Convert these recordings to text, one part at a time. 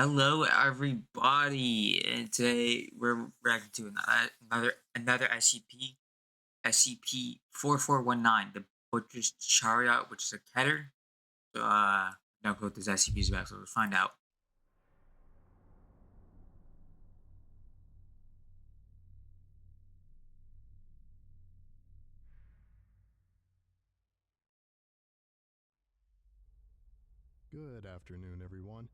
Hello, everybody, and today we're reacting to another SCP-4419, the Butcher's Chariot, which is a keter. So, now go this SCP is about, so we'll find out. Good afternoon, everyone.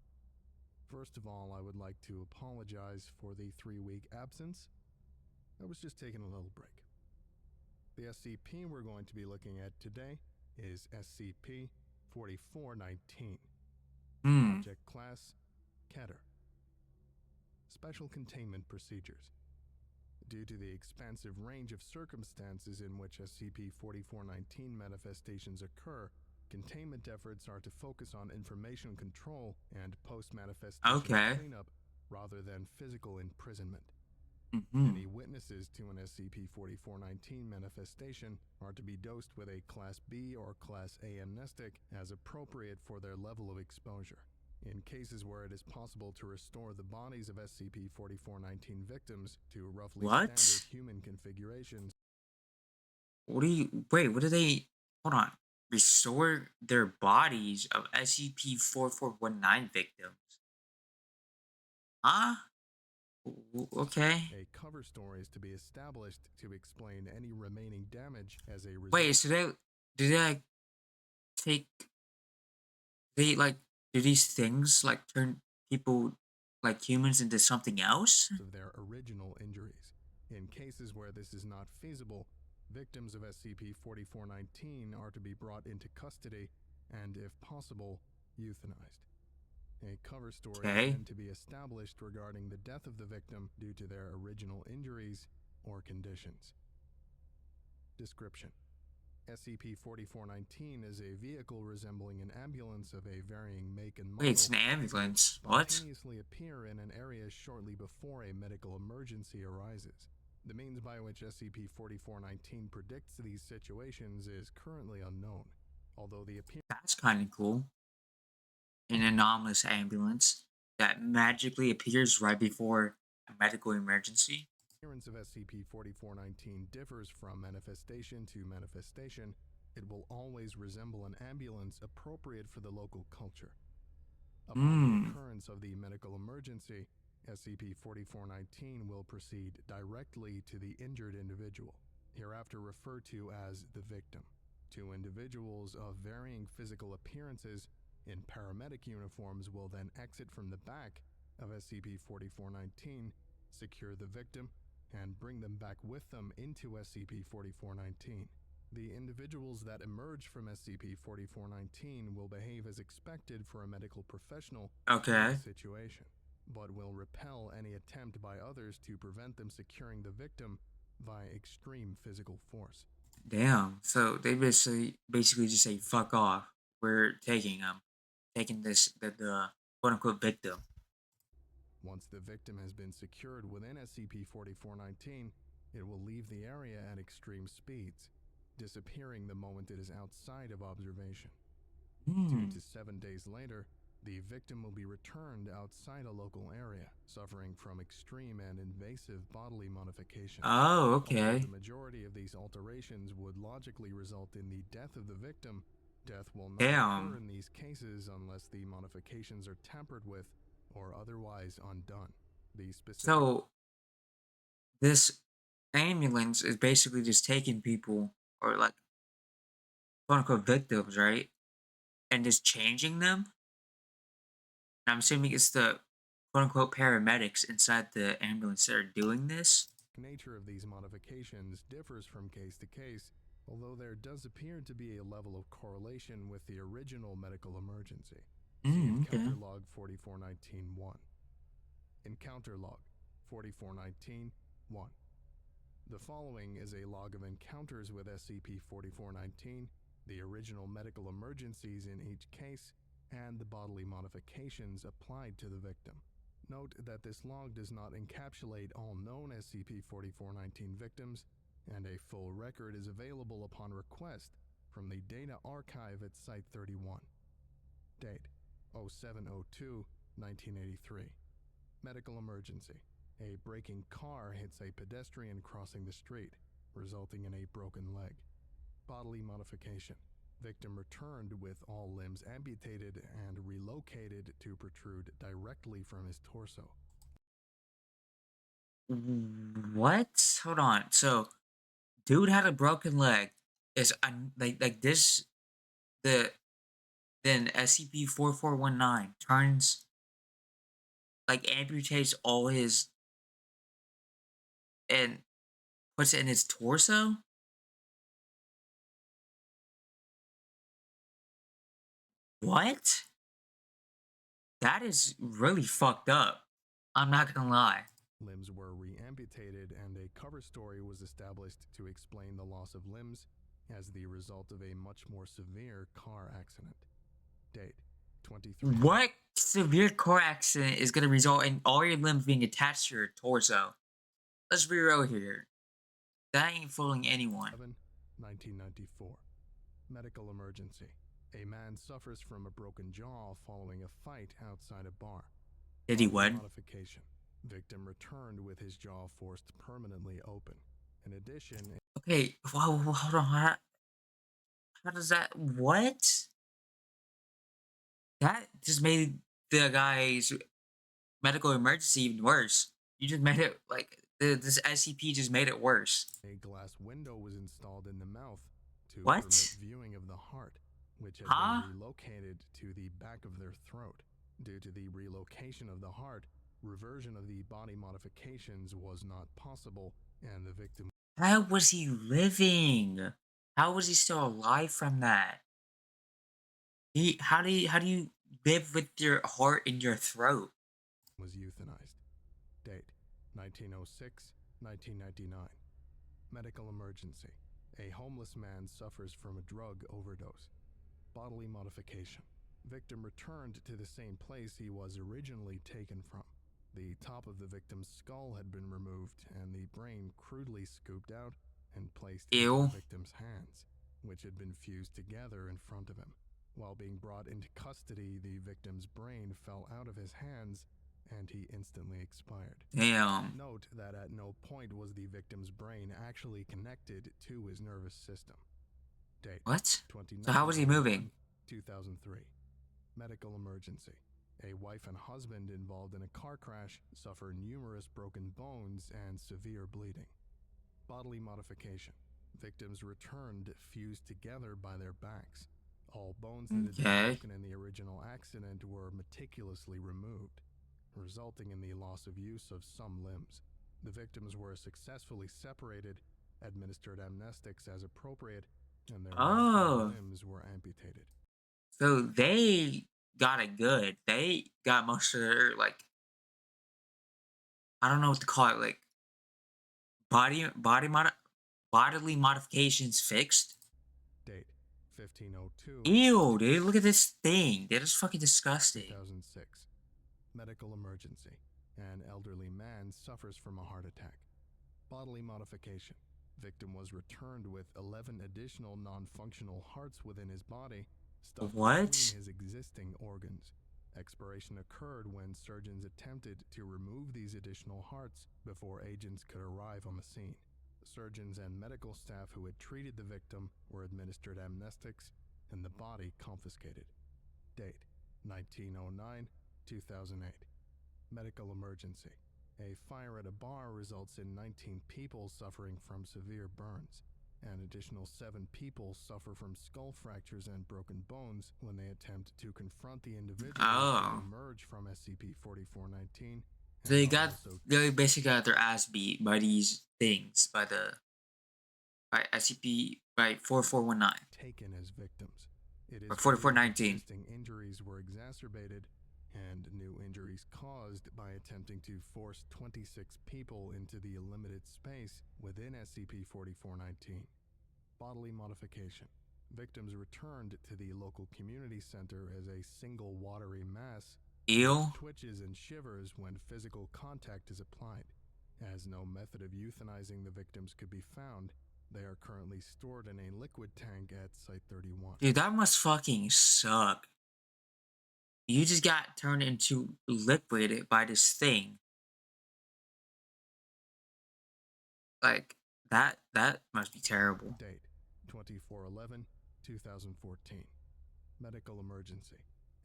First of all, I would like to apologize for the 3-week absence. I was just taking a little break. The SCP we're going to be looking at today is SCP-4419. Hmm. Object Class: Keter. Special Containment Procedures. Due to the expansive range of circumstances in which SCP-4419 manifestations occur, containment efforts are to focus on information control and post-manifestation Okay. cleanup rather than physical imprisonment. Mm-hmm. Any witnesses to an SCP-4419 manifestation are to be dosed with a Class B or Class A amnestic as appropriate for their level of exposure. In cases where it is possible to restore the bodies of SCP-4419 victims to roughly standard What? human configurations. What do you wait? What do they? Hold on. Restore their bodies of SCP-4419 victims? Huh? Okay. A cover story is to be established to explain any remaining damage as a Wait. result. So they like take They like do these things like turn people like humans into something else? Of their original injuries. In cases where this is not feasible, victims of SCP-4419 are to be brought into custody and, if possible, euthanized. A cover story is Okay. then to be established regarding the death of the victim due to their original injuries or conditions. Description: SCP-4419 is a vehicle resembling an ambulance of a varying make and Wait, it's model an that will ambulance. What? spontaneously appear in an area shortly before a medical emergency arises. The means by which SCP-4419 predicts these situations is currently unknown, although the appearance That's kind of cool. An anomalous ambulance that magically appears right before a medical emergency. of SCP-4419 differs from manifestation to manifestation, it will always resemble an ambulance appropriate for the local culture. Upon the Hmm. occurrence of the medical emergency, SCP-4419 will proceed directly to the injured individual, hereafter referred to as the victim. Two individuals of varying physical appearances in paramedic uniforms will then exit from the back of SCP-4419, secure the victim, and bring them back with them into SCP-4419. The individuals that emerge from SCP-4419 will behave as expected for a medical professional in Okay. this situation, but will repel any attempt by others to prevent them securing the victim via extreme physical force. Damn. So they basically just say fuck off. We're taking them, taking the quote unquote victim. Once the victim has been secured within SCP-4419, it will leave the area at extreme speeds, disappearing the moment it is outside of observation. 2 Hmm. to 7 days later, the victim will be returned outside a local area, suffering from extreme and invasive bodily modifications. Oh, Although okay. the majority of these alterations would logically result in the death of the victim, death will not occur Damn. in these cases unless the modifications are tampered with or otherwise undone. The specific So this ambulance is basically just taking people or like quote unquote victims, right? And just changing them. And I'm assuming it's the quote unquote paramedics inside the ambulance that are doing this. nature of these modifications differs from case to case, although there does appear to be a level of correlation with the original medical emergency. See Okay. Encounter Log 4419-1. Encounter Log 4419-1. The following is a log of encounters with SCP-4419, the original medical emergencies in each case, and the bodily modifications applied to the victim. Note that this log does not encapsulate all known SCP-4419 victims, and a full record is available upon request from the Data Archive at Site-31. Date: 0702 1983. Medical emergency. A braking car hits a pedestrian crossing the street, resulting in a broken leg. Bodily modification. Victim returned with all limbs amputated and relocated to protrude directly from his torso. What? Hold on. So, dude had a broken leg. Is like this the then SCP-4419 turns like amputates all his and puts it in his torso? What? That is really fucked up. I'm not gonna lie. Limbs were re-amputated and a cover story was established to explain the loss of limbs as the result of a much more severe car accident. Date 23. What severe car accident is gonna result in all your limbs being attached to your torso? Let's be real here. That ain't fooling anyone. 1994. Medical emergency. A man suffers from a broken jaw following a fight outside a bar. Did he Bodily win? modification. Victim returned with his jaw forced permanently open. In addition, Okay, hold on. How does that? What? That just made the guy's medical emergency even worse. You just made it like this SCP just made it worse. a glass window was installed in the mouth to permit What? viewing of the heart, which had been Huh? relocated to the back of their throat. Due to the relocation of the heart, reversion of the body modifications was not possible, and the victim How was he living? How was he still alive from that? How do you live with your heart in your throat? was euthanized. Date 1906 1999. Medical emergency. A homeless man suffers from a drug overdose. Bodily modification. Victim returned to the same place he was originally taken from. The top of the victim's skull had been removed and the brain crudely scooped out and placed into Ew. the victim's hands, which had been fused together in front of him. While being brought into custody, the victim's brain fell out of his hands and he instantly expired. Damn. Note that at no point was the victim's brain actually connected to his nervous system. Date What? So how was he 29/01/2003. moving? Medical emergency. A wife and husband involved in a car crash suffer numerous broken bones and severe bleeding. Bodily modification. Victims returned fused together by their backs. All bones that had been Okay. broken in the original accident were meticulously removed, resulting in the loss of use of some limbs. The victims were successfully separated, administered amnestics as appropriate, and their modified Oh. limbs were amputated. So they got it good. They got most of their like I don't know what to call it, like body body mod bodily modifications fixed. Date 1502 Ew, dude, look at this thing. That is fucking disgusting. 2006. Medical emergency. An elderly man suffers from a heart attack. Bodily modification. Victim was returned with 11 additional non-functional hearts within his body, stuffed between What? his existing organs. Expiration occurred when surgeons attempted to remove these additional hearts before agents could arrive on the scene. Surgeons and medical staff who had treated the victim were administered amnestics and the body confiscated. Date 1909 2008. Medical emergency. A fire at a bar results in 19 people suffering from severe burns. An additional 7 people suffer from skull fractures and broken bones when they attempt to confront the individuals who Oh. emerge from SCP-4419 and They are got also they basically got their ass beat by these things by SCP by 4419 taken as victims. It or is believed 4419. existing injuries were exacerbated and new injuries caused by attempting to force 26 people into the limited space within SCP-4419. Bodily modification. Victims returned to the local community center as a single watery mass, Ew. which twitches and shivers when physical contact is applied. As no method of euthanizing the victims could be found, they are currently stored in a liquid tank at Site 31. Dude, that must fucking suck. You just got turned into liquid by this thing. Like, that must be terrible. Date 24/11 2014. Medical emergency.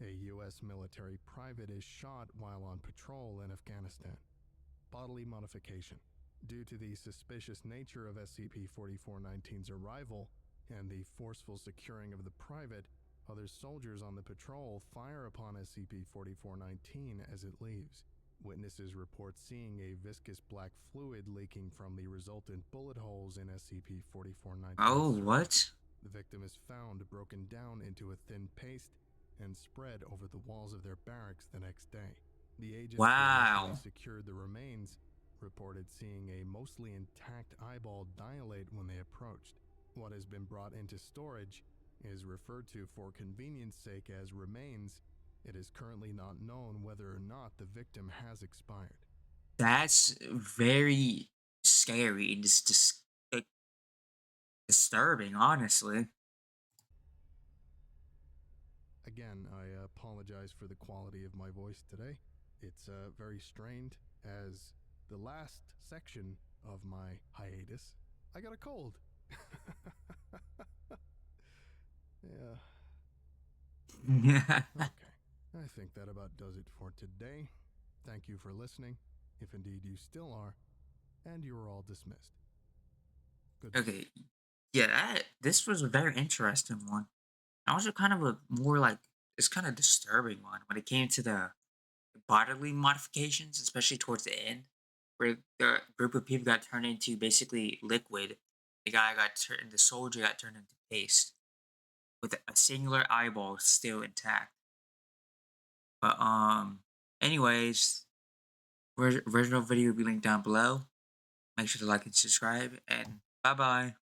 A U.S. military private is shot while on patrol in Afghanistan. Bodily modification. Due to the suspicious nature of SCP-4419's arrival and the forceful securing of the private, other soldiers on the patrol fire upon SCP-4419 as it leaves. Witnesses report seeing a viscous black fluid leaking from the resultant bullet holes in Oh, SCP-4419's cervix. what? The victim is found broken down into a thin paste and spread over the walls of their barracks the next day. The agents who initially Wow. secured the remains reported seeing a mostly intact eyeball dilate when they approached. What has been brought into storage is referred to for convenience sake as remains. It is currently not known whether or not the victim has expired. That's very scary and just like, disturbing, honestly. Again, I apologize for the quality of my voice today. It's very strained, as the last section of my hiatus, I got a cold. Yeah, Yeah. okay. I think that about does it for today. Thank you for listening, if indeed you still are, and you are all dismissed. Goodbye. Okay. Yeah, this was a very interesting one. And also kind of a more like it's kind of disturbing one when it came to the bodily modifications, especially towards the end, where the group of people got turned into basically liquid. The soldier got turned into paste with a singular eyeball still intact. But anyways, original video will be linked down below. Make sure to like and subscribe, and bye bye.